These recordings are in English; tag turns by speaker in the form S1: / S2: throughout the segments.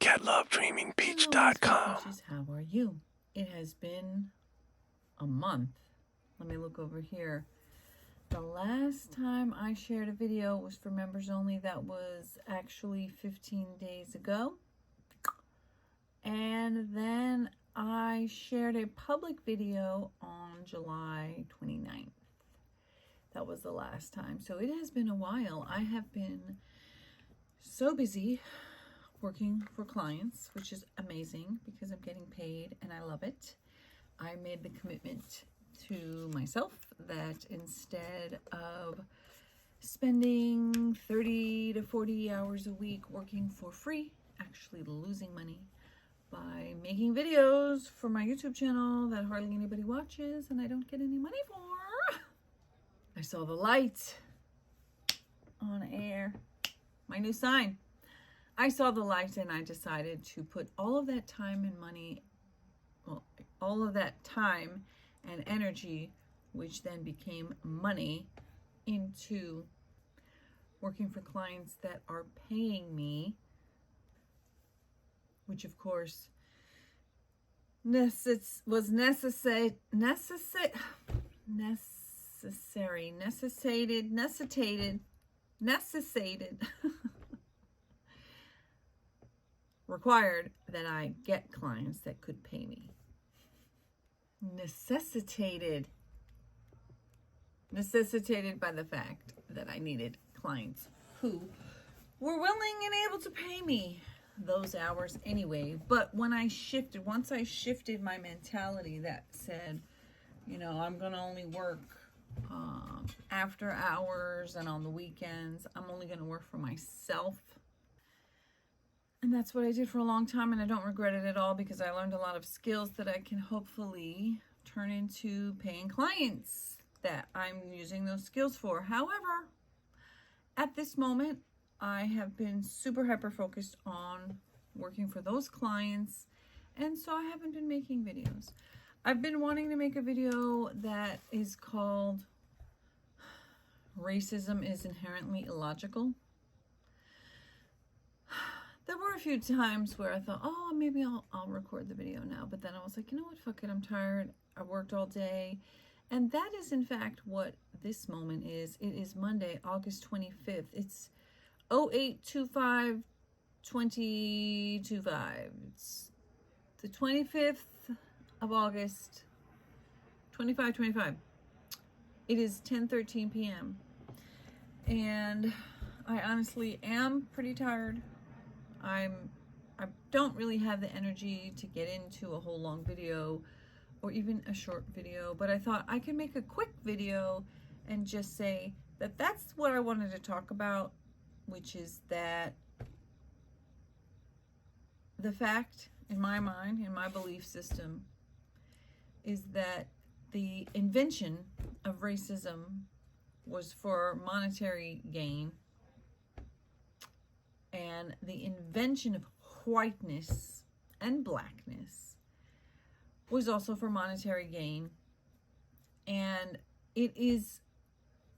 S1: at lovedreamingpeach.com.
S2: Peaches, how are you? It has been a month. Let me look over here. The last time I shared a video was for members only. That was actually 15 days ago. And then I shared a public video on July 29th. That was the last time. So it has been a while. I have been so busy working for clients, which is amazing because I'm getting paid and I love it. I made the commitment to myself that instead of spending 30 to 40 hours a week working for free, actually losing money by making videos for my YouTube channel that hardly anybody watches and I don't get any money for, I saw the light on air, my new sign. I saw the light and I decided to put all of that time and money, well, all of that time and energy, which then became money, into working for clients that are paying me, which of course was necessitated required that I get clients that could pay me. Necessitated by the fact that I needed clients who were willing and able to pay me those hours anyway. But when once I shifted my mentality that said, you know, I'm going to only work after hours and on the weekends. I'm only going to work for myself. And that's what I did for a long time, and I don't regret it at all because I learned a lot of skills that I can hopefully turn into paying clients that I'm using those skills for. However, at this moment, I have been super hyper focused on working for those clients, and so I haven't been making videos. I've been wanting to make a video that is called Racism is Inherently Illogical. There were a few times where I thought, oh, maybe I'll record the video now. But then I was like, you know what, fuck it, I'm tired. I worked all day. And that is, in fact, what this moment is. It is Monday, August 25th. It's 0825-2025. It's the 25th of August, 25. It is 10:13 p.m. And I honestly am pretty tired. I don't really have the energy to get into a whole long video or even a short video, but I thought I could make a quick video and just say that that's what I wanted to talk about, which is that the fact in my mind, in my belief system, is that the invention of racism was for monetary gain, and the invention of whiteness and blackness was also for monetary gain. And it is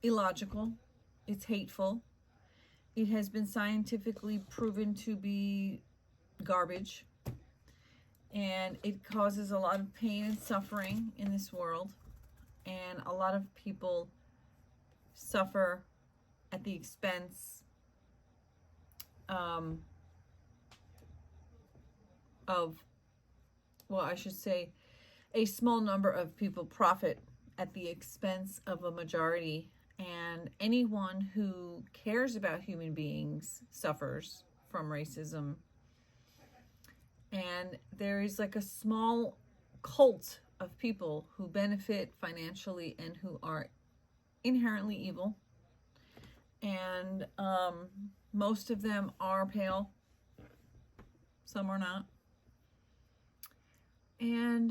S2: illogical. It's hateful. It has been scientifically proven to be garbage. And it causes a lot of pain and suffering in this world. And a lot of people suffer at the expense I should say a small number of people profit at the expense of a majority, and anyone who cares about human beings suffers from racism. And there is like a small cult of people who benefit financially and who are inherently evil. And most of them are pale. Some are not. And,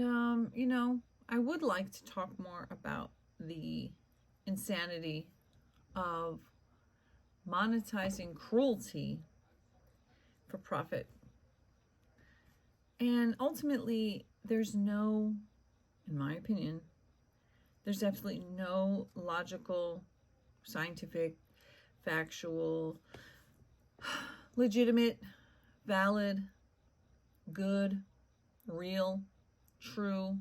S2: you know, I would like to talk more about the insanity of monetizing cruelty for profit. And ultimately, there's no, in my opinion, there's absolutely no logical, scientific, factual, legitimate, valid good, real, true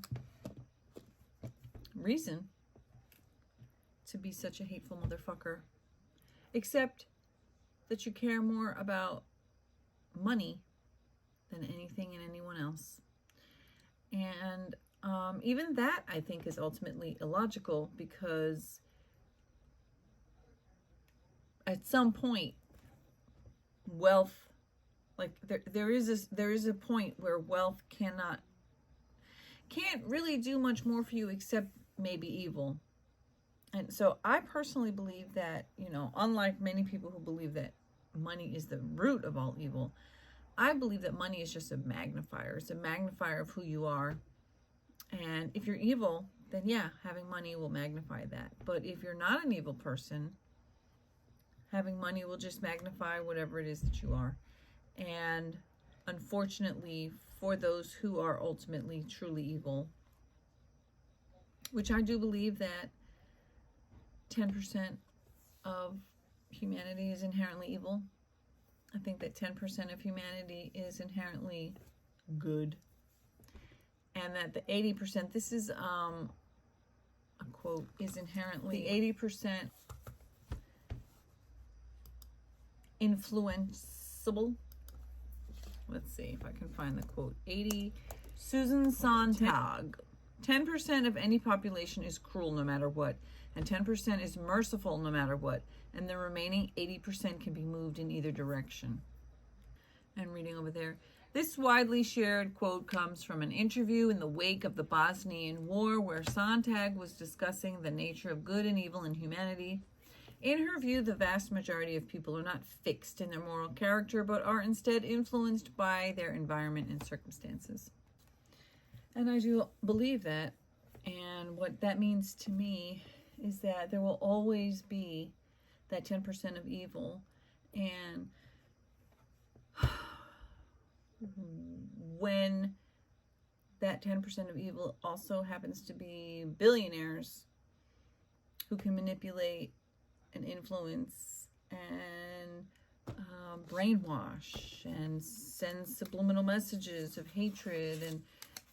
S2: reason to be such a hateful motherfucker. Except that you care more about money than anything and anyone else. And even that, I think, is ultimately illogical, because at some point, wealth, like there is a point where wealth can't really do much more for you except maybe evil. And so I personally believe that, unlike many people who believe that money is the root of all evil, I believe that money is just a magnifier. It's a magnifier of who you are. And if you're evil, then yeah, having money will magnify that. But if you're not an evil person, having money will just magnify whatever it is that you are. And unfortunately, for those who are ultimately truly evil, which I do believe that 10% of humanity is inherently evil. I think that 10% of humanity is inherently good. And that the 80%, this is a quote, is inherently, the 80% influenceable. Let's see if I can find the quote. Susan Sontag. 10% of any population is cruel no matter what, and 10% is merciful no matter what, and the remaining 80% can be moved in either direction. And reading over there, this widely shared quote comes from an interview in the wake of the Bosnian War, where Sontag was discussing the nature of good and evil in humanity. In her view, the vast majority of people are not fixed in their moral character, but are instead influenced by their environment and circumstances. And I do believe that. And what that means to me is that there will always be that 10% of evil. And when that 10% of evil also happens to be billionaires who can manipulate and influence and brainwash and send subliminal messages of hatred and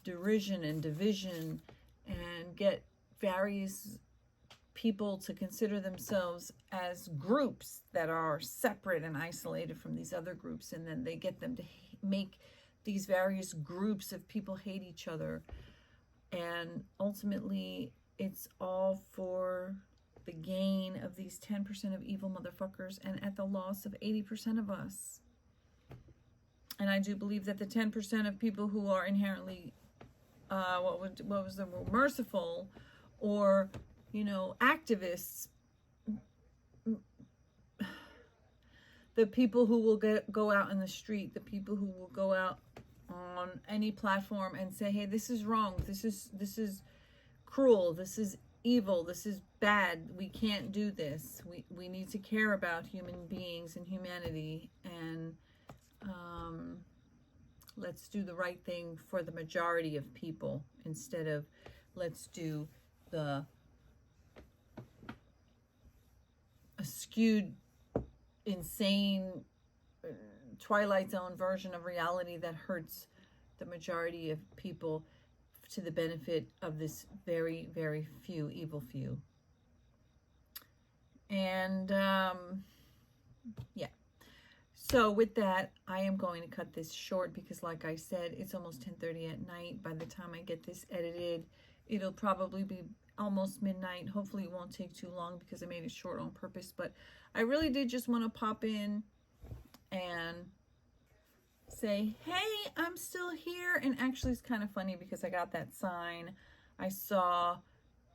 S2: derision and division, and get various people to consider themselves as groups that are separate and isolated from these other groups, and then they get them to make these various groups of people hate each other, and ultimately it's all for the gain of these 10% of evil motherfuckers and at the loss of 80% of us. And I do believe that the 10% of people who are inherently merciful, or activists, the people who will go out in the street, the people who will go out on any platform and say, hey, this is wrong, this is cruel, this is evil, this is bad, we can't do this, we need to care about human beings and humanity, and let's do the right thing for the majority of people instead of let's do the skewed, insane Twilight Zone version of reality that hurts the majority of people to the benefit of this very, very few, evil few. And yeah. So with that, I am going to cut this short because, like I said, it's almost 10:30 at night. By the time I get this edited, it'll probably be almost midnight. Hopefully it won't take too long because I made it short on purpose. But I really did just want to pop in and say, hey, I'm still here. And actually it's kind of funny because I got that sign. I saw,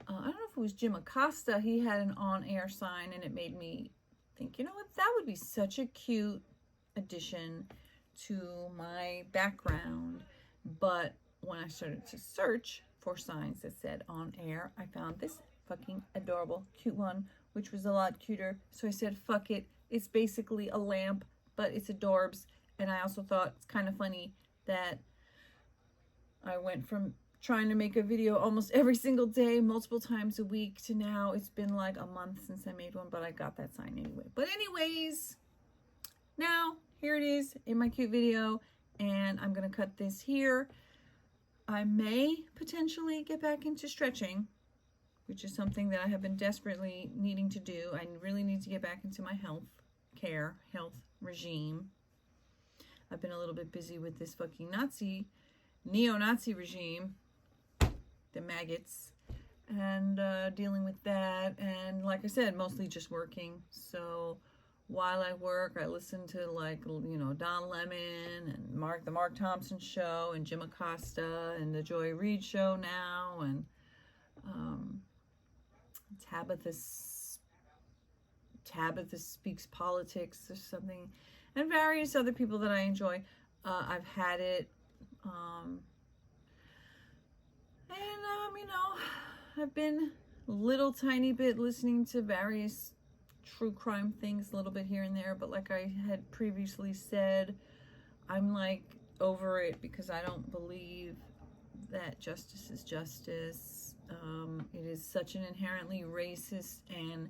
S2: I don't know if it was Jim Acosta. He had an on-air sign, and it made me think, you know what, that would be such a cute addition to my background. But when I started to search for signs that said on air, I found this fucking adorable, cute one, which was a lot cuter. So I said, fuck it. It's basically a lamp, but it's adorbs. And I also thought it's kind of funny that I went from trying to make a video almost every single day, multiple times a week, to now it's been like a month since I made one, but I got that sign anyway. But anyways, now here it is in my cute video. and I'm going to cut this here. I may potentially get back into stretching, which is something that I have been desperately needing to do. I really need to get back into my health regime. I've been a little bit busy with this fucking neo-Nazi regime, the maggots, and dealing with that. And like I said, mostly just working. So while I work, I listen to, like, you know, Don Lemon and the Mark Thompson Show and Jim Acosta and the Joy Reid Show now, and Tabitha Speaks Politics or something, and various other people that I enjoy. I've had it, you know, I've been a little tiny bit listening to various true crime things, a little bit here and there, but like I had previously said, I'm like over it because I don't believe that justice is justice. It is such an inherently racist and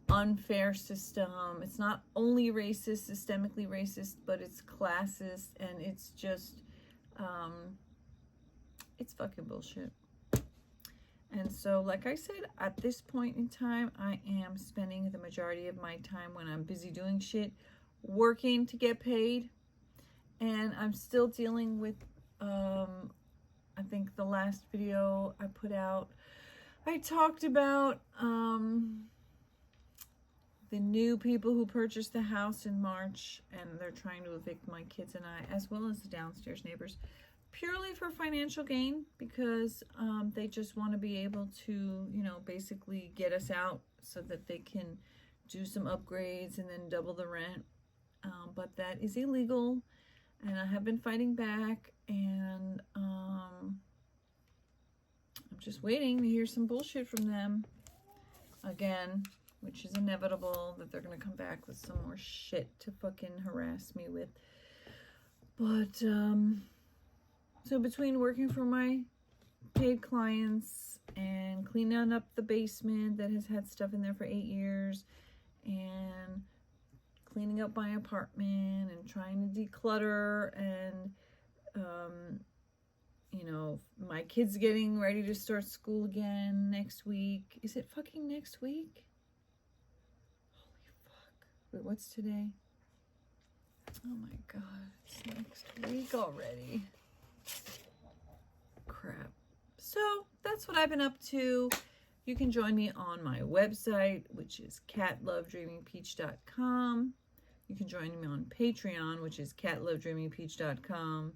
S2: unfair system. It's not only racist, systemically racist, but it's classist, and it's just it's fucking bullshit. And so, like I said, at this point in time, I am spending the majority of my time when I'm busy doing shit, working to get paid. And I'm still dealing with, I think the last video I put out, I talked about the new people who purchased the house in March, and they're trying to evict my kids and I, as well as the downstairs neighbors, purely for financial gain, because they just want to be able to, you know, basically get us out so that they can do some upgrades and then double the rent. But that is illegal, and I have been fighting back, and I'm just waiting to hear some bullshit from them again, which is inevitable, that they're going to come back with some more shit to fucking harass me with. But, so between working for my paid clients and cleaning up the basement that has had stuff in there for 8 years, and cleaning up my apartment and trying to declutter, and, you know, my kids getting ready to start school again next week. Is it fucking next week? Holy fuck. Wait, what's today? Oh my god, it's next week already. Crap. So that's what I've been up to. You can join me on my website, which is catlovedreamingpeach.com. You can join me on Patreon, which is catlovedreamingpeach.com.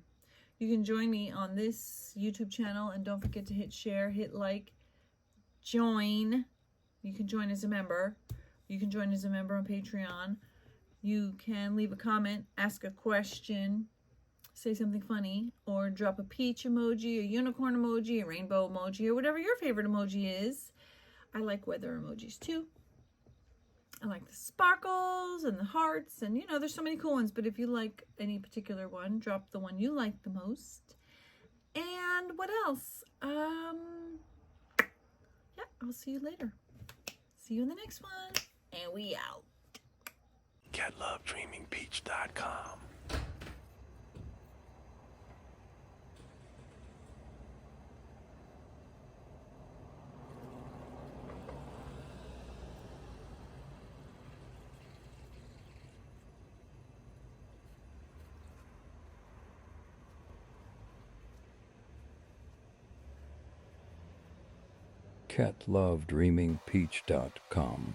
S2: You can join me on this YouTube channel, and don't forget to hit share, hit like, join. You can join as a member. You can join as a member on Patreon. You can leave a comment, ask a question, say something funny, or drop a peach emoji, a unicorn emoji, a rainbow emoji, or whatever your favorite emoji is. I like weather emojis too. I like the sparkles and the hearts, and you know, there's so many cool ones, but if you like any particular one, drop the one you like the most. And what else? Yeah, I'll see you later. See you in the next one, and we out.
S1: catlovedreamingpeach.com.
S3: catlovedreamingpeach.com